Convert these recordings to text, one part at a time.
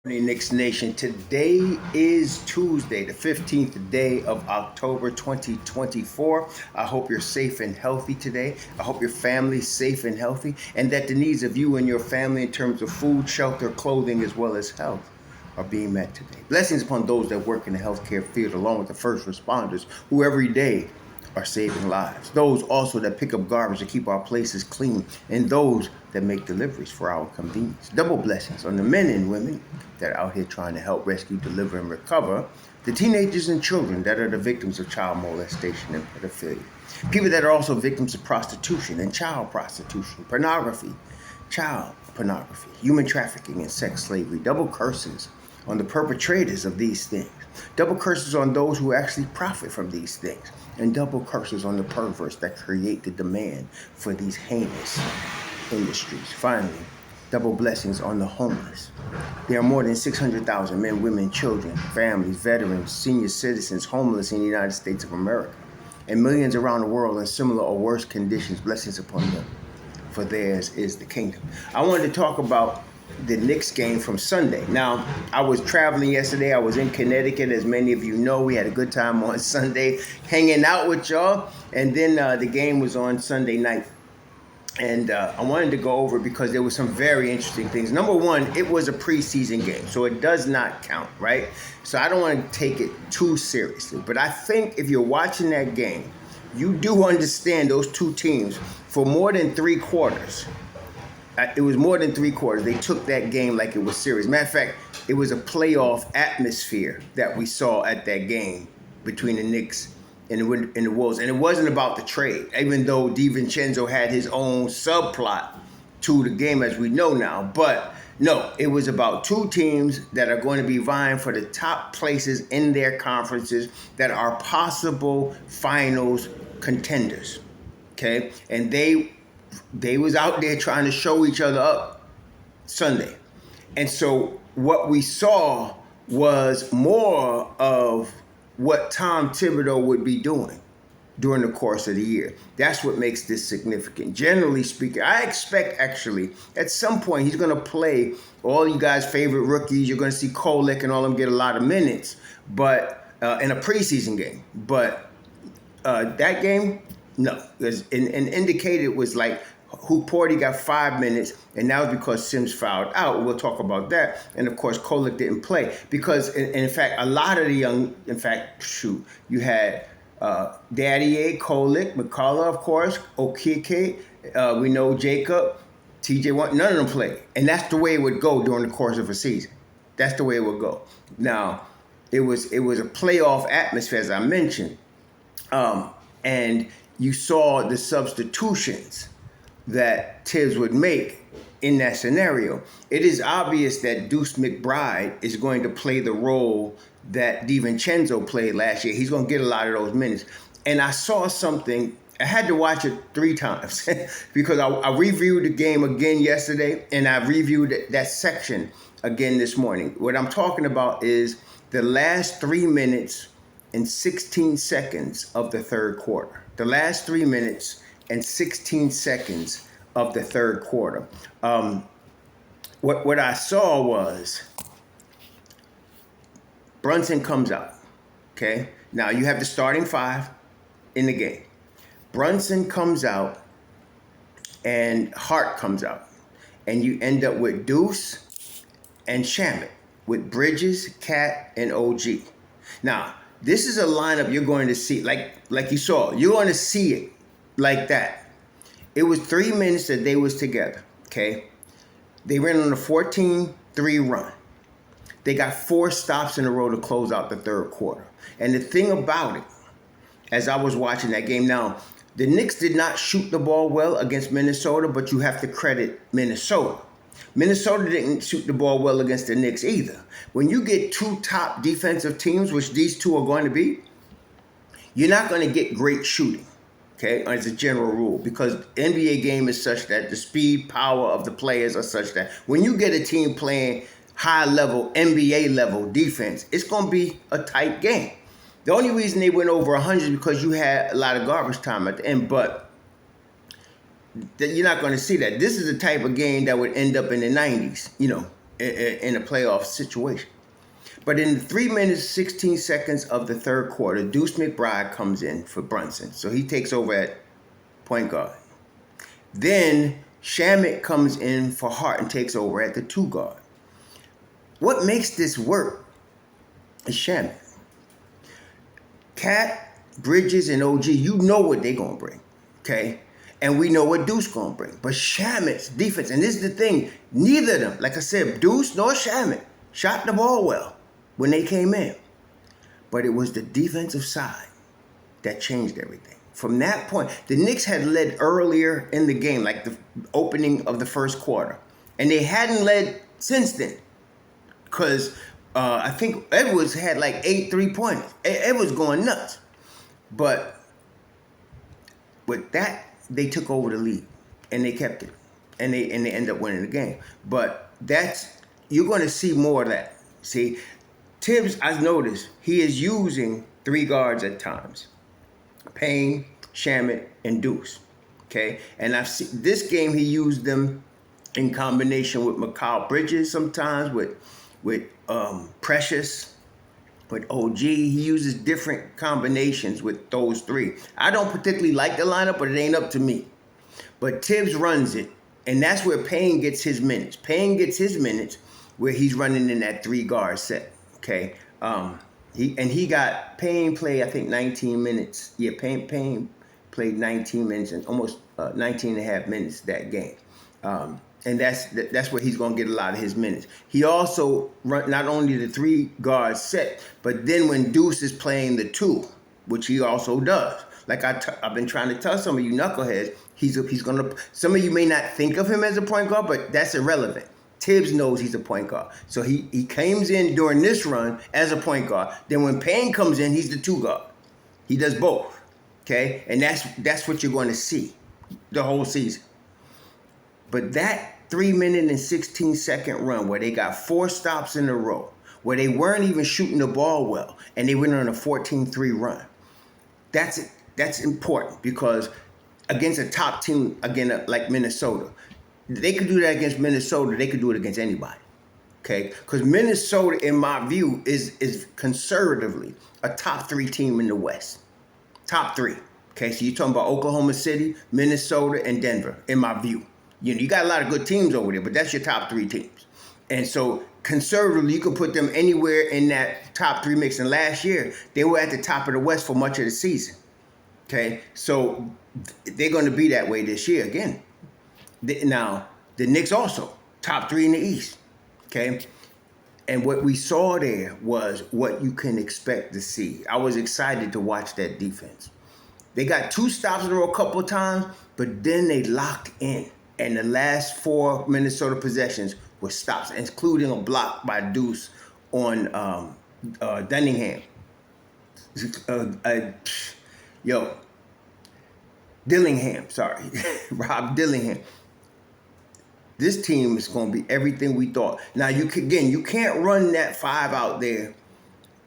Knicks Nation. Today is Tuesday, the 15th day of October 2024. I hope you're safe and healthy today. I hope your family's safe and healthy, and that the needs of you and your family in terms of food, shelter, clothing, as well as health are being met today. Blessings upon those that work in the healthcare field, along with the first responders who every day are saving lives. Those also that pick up garbage to keep our places clean, and those that make deliveries for our convenience. Double blessings on the men and women that are out here trying to help rescue, deliver, and recover the teenagers and children that are the victims of child molestation and pedophilia. People that are also victims of prostitution and child prostitution, pornography, child pornography, human trafficking, and sex slavery. Double curses on the perpetrators of these things. Double curses on those who actually profit from these things. And double curses on the perverts that create the demand for these heinous industries. Finally, double blessings on the homeless. There are more than 600,000 men, women, children, families, veterans, senior citizens homeless in the United States of America, and millions around the world in similar or worse conditions. Blessings upon them, for theirs is the kingdom. I wanted to talk about the Knicks game from Sunday. Now, I was traveling yesterday. I was in Connecticut. As many of you know, we had a good time on Sunday hanging out with y'all. And then the game was on Sunday night. And I wanted to go over because there were some very interesting things. Number one, it was a preseason game, so it does not count, right? So I don't want to take it too seriously. But I think if you're watching that game, you do understand those two teams for more than 3 quarters. It was more than 3 quarters. They took that game like it was serious. Matter of fact, it was a playoff atmosphere that we saw at that game between the Knicks and the Wolves. And it wasn't about the trade, even though DiVincenzo had his own subplot to the game, as we know now. But no, it was about two teams that are going to be vying for the top places in their conferences that are possible finals contenders. Okay? And they was out there trying to show each other up Sunday. And so what we saw was more of what Tom Thibodeau would be doing during the course of the year. That's what makes this significant. Generally speaking, I expect actually at some point he's going to play all you guys' favorite rookies. You're going to see Kolek and all of them get a lot of minutes, but in a preseason game. But that game, no, and indicated was like Porty got 5 minutes, and that was because Sims fouled out. We'll talk about that. And of course, Kolek didn't play because, in fact, a lot of the young, you had Daddy Kolek, McCullough, of course, Okeke, we know Jacob, TJ Watt, none of them played. And that's the way it would go during the course of a season. That's the way it would go. Now, it was a playoff atmosphere, as I mentioned, and you saw the substitutions that Tibbs would make in that scenario. It is obvious that Deuce McBride is going to play the role that DiVincenzo played last year. He's going to get a lot of those minutes. And I saw something, I had to watch it 3 times because I reviewed the game again yesterday, and I reviewed that section again this morning. What I'm talking about is the last 3 minutes and 16 seconds of the third quarter. The last 3 minutes and 16 seconds of the third quarter. What I saw was Brunson comes out, okay? Now you have the starting 5 in the game. Brunson comes out and Hart comes out. And you end up with Deuce and Shamet, with Bridges, Cat, and OG. Now, this is a lineup you're going to see, like you saw. You're going to see it like that. It was 3 minutes that they was together, okay? They ran on a 14-3 run. They got 4 stops in a row to close out the third quarter. And the thing about it, as I was watching that game, now, the Knicks did not shoot the ball well against Minnesota, but you have to credit Minnesota. Minnesota didn't shoot the ball well against the Knicks either. When you get 2 top defensive teams, which these 2 are going to be, you're not going to get great shooting. Okay, as a general rule, because the NBA game is such that the speed, power of the players are such that when you get a team playing high-level, NBA-level defense, it's going to be a tight game. The only reason they went over 100 is because you had a lot of garbage time at the end, but you're not going to see that. This is the type of game that would end up in the 90s, in a playoff situation. But in the 3 minutes, 16 seconds of the third quarter, Deuce McBride comes in for Brunson. So he takes over at point guard. Then Shamet comes in for Hart and takes over at the 2 guard. What makes this work is Shamet. Cat, Bridges, and OG, you know what they're going to bring, okay? And we know what Deuce going to bring. But Shamet's defense, and this is the thing, neither of them, like I said, Deuce nor Shamet shot the ball well when they came in. But it was the defensive side that changed everything. From that point, the Knicks had led earlier in the game, like the opening of the first quarter. And they hadn't led since then. Because I think Edwards had like 8 3-pointers. Edwards going nuts. But with that, they took over the lead. And they kept it. And they ended up winning the game. But you're going to see more of that. See, Tibbs, I've noticed, he is using 3 guards at times. Payne, Shamet, and Deuce. Okay? And I've seen this game he used them in combination with Mikal Bridges sometimes, with Precious, with OG. He uses different combinations with those 3. I don't particularly like the lineup, but it ain't up to me. But Tibbs runs it, and that's where Payne gets his minutes. Payne gets his minutes where he's running in that 3 guard set. Okay? Payne played, I think, 19 minutes. Yeah, Payne played 19 minutes and almost 19 and a half minutes that game. And that's where he's going to get a lot of his minutes. He also run not only the 3 guard set, but then when Deuce is playing the 2, which he also does. Like I've been trying to tell some of you knuckleheads, he's going to. Some of you may not think of him as a point guard, but that's irrelevant. Tibbs knows he's a point guard. So he comes in during this run as a point guard. Then when Payne comes in, he's the 2 guard. He does both. Okay? And that's what you're going to see the whole season. But that 3 minute and 16 second run where they got 4 stops in a row, where they weren't even shooting the ball well, and they went on a 14-3 run, that's important because against a top team, again, like Minnesota, they could do that against Minnesota. They could do it against anybody, okay? Because Minnesota, in my view, is conservatively a top 3 team in the West. Top 3, okay? So you're talking about Oklahoma City, Minnesota, and Denver, in my view. You got a lot of good teams over there, but that's your top 3 teams. And so conservatively, you can put them anywhere in that top 3 mix. And last year, they were at the top of the West for much of the season. Okay, so they're going to be that way this year again. Now, the Knicks also, top 3 in the East. Okay, and what we saw there was what you can expect to see. I was excited to watch that defense. They got 2 stops in a row a couple of times, but then they locked in. And the last 4 Minnesota possessions were stops, including a block by Deuce on Dunningham. Dillingham, sorry. Rob Dillingham. This team is going to be everything we thought. Now, you can't run that 5 out there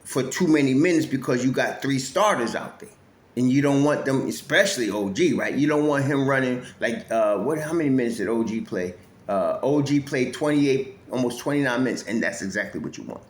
for too many minutes because you got 3 starters out there. And you don't want them, especially OG, right? You don't want him running like, how many minutes did OG play? OG played 28, almost 29 minutes, and that's exactly what you want.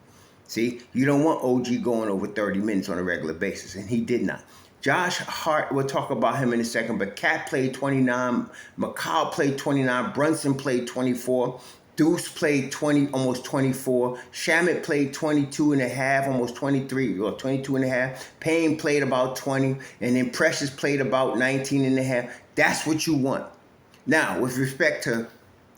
See, you don't want OG going over 30 minutes on a regular basis, and he did not. Josh Hart, we'll talk about him in a second, but Cat played 29, Mikal played 29, Brunson played 24, Deuce played 20, almost 24. Shamet played 22 and a half, almost 23, or 22 and a half. Payne played about 20, and then Precious played about 19 and a half. That's what you want. Now, with respect to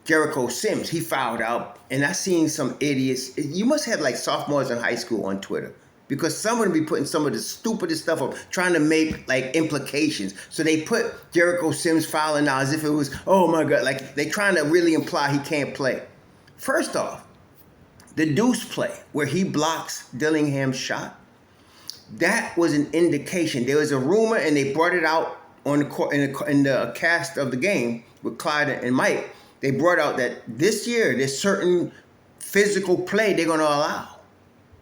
Jericho Sims, he fouled out, and I seen some idiots. You must have like sophomores in high school on Twitter, because someone be putting some of the stupidest stuff up, trying to make like implications. So they put Jericho Sims fouling out as if it was, oh my God, like they trying to really imply he can't play. First off, the Deuce play where he blocks Dillingham's shot, that was an indication. There was a rumor, and they brought it out on the court in the cast of the game with Clyde and Mike. They brought out that this year there's certain physical play they're going to allow.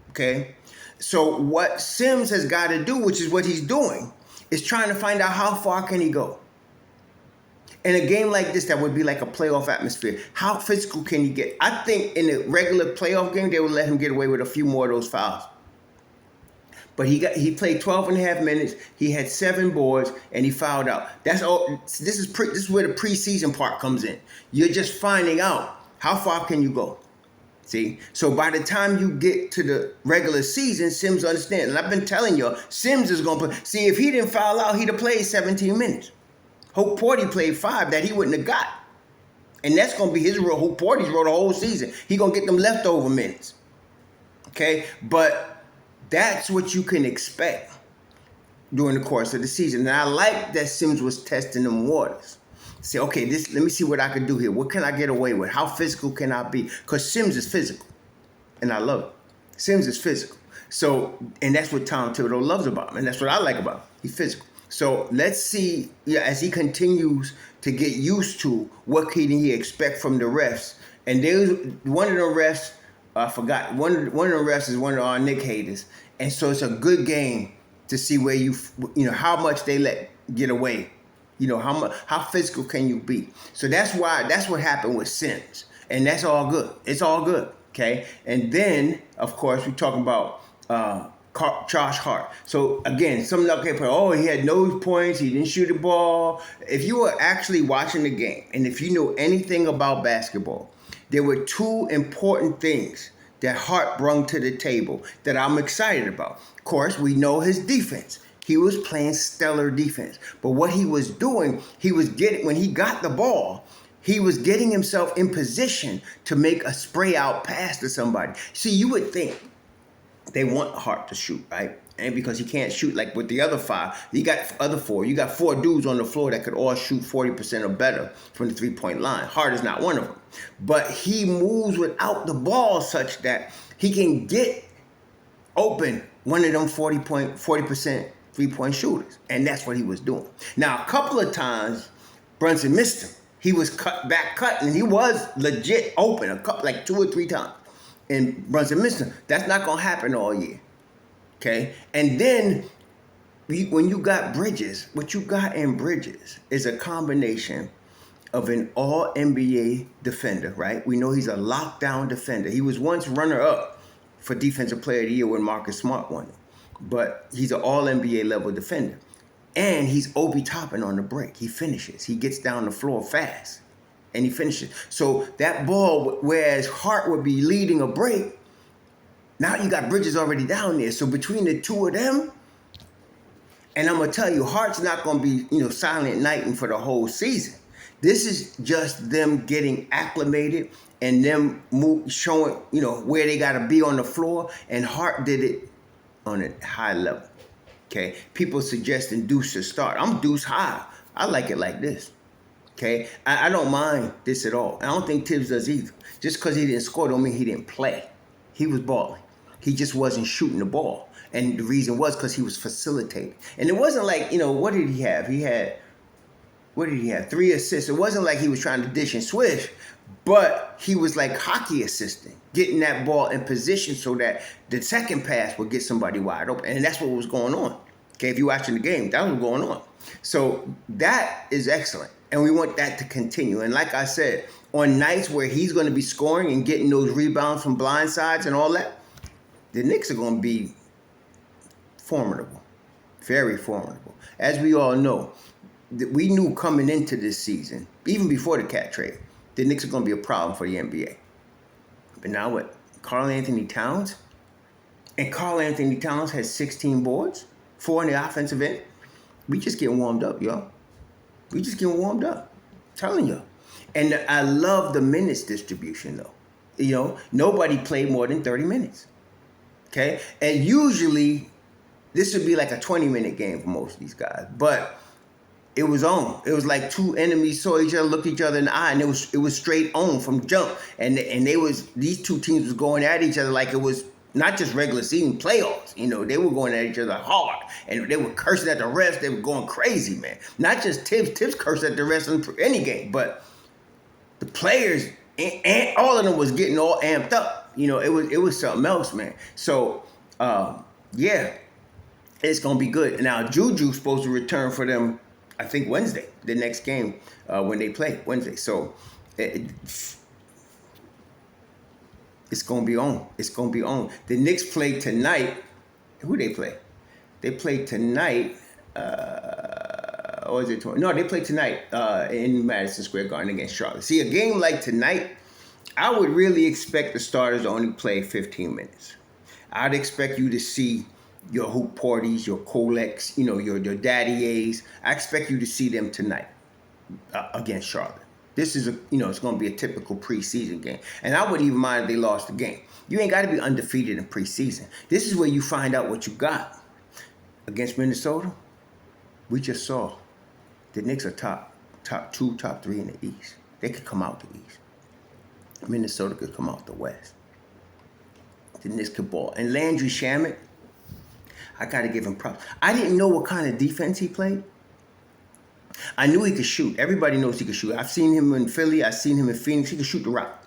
Okay, so what Sims has got to do, which is what he's doing, is trying to find out how far can he go. In a game like this, that would be like a playoff atmosphere. How physical can you get? I think in a regular playoff game, they would let him get away with a few more of those fouls. But he played 12 and a half minutes. He had 7 boards, and he fouled out. That's all. This is where the preseason part comes in. You're just finding out how far can you go. See? So by the time you get to the regular season, Sims understands. And I've been telling you, Sims is going to play. See, if he didn't foul out, he'd have played 17 minutes. Hope Porty played 5 that he wouldn't have got. And that's going to be his role. Hope Porty's role the whole season. He's going to get them leftover minutes. Okay? But that's what you can expect during the course of the season. And I like that Sims was testing them waters. Say, okay, let me see what I can do here. What can I get away with? How physical can I be? Because Sims is physical. And I love it. Sims is physical. So, and that's what Tom Thibodeau loves about him. And that's what I like about him. He's physical. So let's see, as he continues to get used to what can he expect from the refs. And there's one of the refs, I forgot. One of the refs is one of our Knicks haters, and so it's a good game to see where how much they let get away. How physical can you be? So that's what happened with Sims, and that's all good. It's all good, okay? And then of course we're talking about Josh Hart. So again, some he had no points. He didn't shoot the ball. If you were actually watching the game, and if you know anything about basketball, there were 2 important things that Hart brought to the table that I'm excited about. Of course, we know his defense. He was playing stellar defense. But what he was doing, when he got the ball, he was getting himself in position to make a spray out pass to somebody. See, you would think they want Hart to shoot, right? And because he can't shoot like with the other 5, you got 4 dudes on the floor that could all shoot 40% or better from the 3-point line. Hart is not one of them. But he moves without the ball such that he can get open one of them 40% 3-point shooters. And that's what he was doing. Now, a couple of times, Brunson missed him. He was cut, and he was legit open like 2 or 3 times. And Brunson missed him. That's not going to happen all year. Okay, and then when you got Bridges, what you got in Bridges is a combination of an all-NBA defender, right? We know he's a lockdown defender. He was once runner-up for Defensive Player of the Year when Marcus Smart won it. But he's an all-NBA level defender. And he's Obi Toppin on the break. He finishes. He gets down the floor fast. And he finishes. So that ball, whereas Hart would be leading a break, now you got Bridges already down there. So between the 2 of them, and I'm going to tell you, Hart's not going to be, silent nighting for the whole season. This is just them getting acclimated and them showing, where they got to be on the floor. And Hart did it on a high level. Okay? People suggesting Deuce to start. I'm Deuce high. I like it like this. Okay? I don't mind this at all. I don't think Tibbs does either. Just because he didn't score don't mean he didn't play. He was balling. He just wasn't shooting the ball. And the reason was because he was facilitating. And it wasn't like, what did he have? What did he have? 3 assists. It wasn't like he was trying to dish and swish, but he was like hockey assisting, getting that ball in position so that the second pass would get somebody wide open. And that's what was going on. Okay, if you're watching the game, that was going on. So that is excellent. And we want that to continue. And like I said, on nights where he's going to be scoring and getting those rebounds from blind sides and all that, the Knicks are going to be formidable, very formidable. As we all know, we knew coming into this season, even before the cat trade, the Knicks are going to be a problem for the NBA. But now what? Karl Anthony Towns? And Karl Anthony Towns has 16 boards, 4 in the offensive end. We just getting warmed up, y'all. We just getting warmed up. I'm telling you. And I love the minutes distribution, though. Nobody played more than 30 minutes. Okay? And usually, this would be like a 20-minute game for most of these guys. But it was on. It was like 2 enemies saw each other, looked each other in the eye, and it was straight on from jump. And these 2 teams was going at each other like it was not just regular season playoffs. They were going at each other hard. And they were cursing at the refs. They were going crazy, man. Not just Tibbs. Tibbs cursed at the refs in any game. But the players, and all of them was getting all amped up. It was something else, man. So, yeah, it's going to be good. Now, Juju's supposed to return for them I think Wednesday, the next game when they play Wednesday. So it's gonna be on. It's gonna be on. The Knicks play tonight. Who they play? They play tonight. Or is it tomorrow? No, they play tonight in Madison Square Garden against Charlotte. See, a game like tonight, I would really expect the starters to only play 15 minutes. I'd expect you to see your hoop parties, your Colex, your Daddy A's. I expect you to see them tonight against Charlotte. This is it's going to be a typical preseason game. And I wouldn't even mind if they lost the game. You ain't got to be undefeated in preseason. This is where you find out what you got. Against Minnesota, we just saw the Knicks are top 2, top 3 in the East. They could come out the East. Minnesota could come out the West. The Knicks could ball. And Landry Shamet, I got to give him props. I didn't know what kind of defense he played. I knew he could shoot. Everybody knows he could shoot. I've seen him in Philly. I've seen him in Phoenix. He could shoot the rock.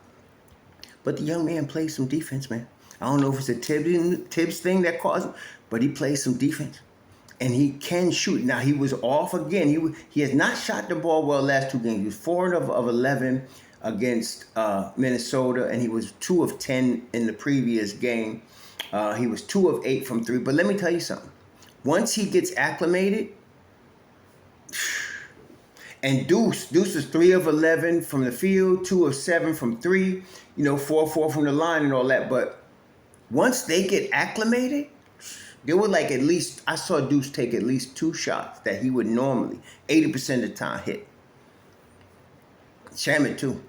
But the young man plays some defense, man. I don't know if it's a Tibbs thing that caused him, but he plays some defense. And he can shoot. Now, he was off again. He has not shot the ball well last 2 games. He was 4 of 11 against Minnesota, and he was 2 of 10 in the previous game. He was 2 of 8 from 3. But let me tell you something. Once he gets acclimated, and Deuce was 3 of 11 from the field, 2 of 7 from 3, 4 of 4 from the line and all that. But once they get acclimated, there were I saw Deuce take at least 2 shots that he would normally, 80% of the time, hit. Shamet too.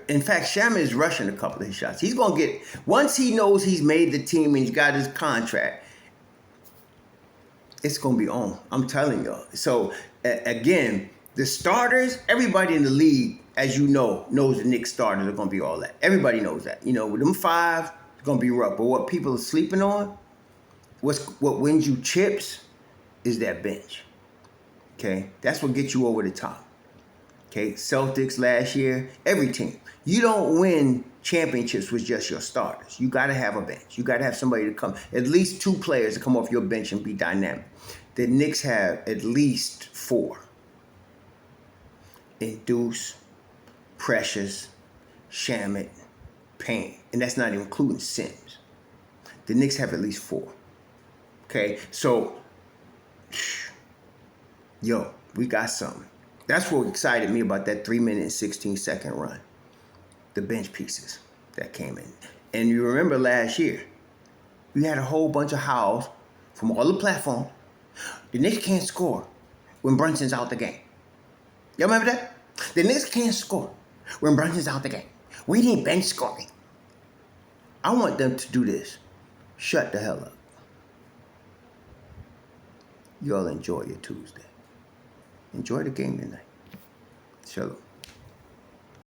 In fact, Shamet is rushing a couple of his shots. He's going to get, once he knows he's made the team and he's got his contract, it's going to be on. I'm telling y'all. So, again, the starters, everybody in the league, as you know, knows the Knicks starters are going to be all that. Everybody knows that. With them 5, it's going to be rough. But what people are sleeping on, what wins you chips is that bench. Okay? That's what gets you over the top. Okay? Celtics last year, every team. You don't win championships with just your starters. You got to have a bench. You got to have somebody to come, at least 2 players to come off your bench and be dynamic. The Knicks have at least 4. In Deuce, Precious, Shamet, Payne. And that's not even including Sims. The Knicks have at least 4. Okay, so, yo, we got something. That's what excited me about that 3-minute and 16-second run. The bench pieces that came in. And you remember last year, we had a whole bunch of howls from all the platforms. The Knicks can't score when Brunson's out the game. Y'all remember that? The Knicks can't score when Brunson's out the game. We need bench scoring. I want them to do this. Shut the hell up. You all enjoy your Tuesday. Enjoy the game tonight. Shalom.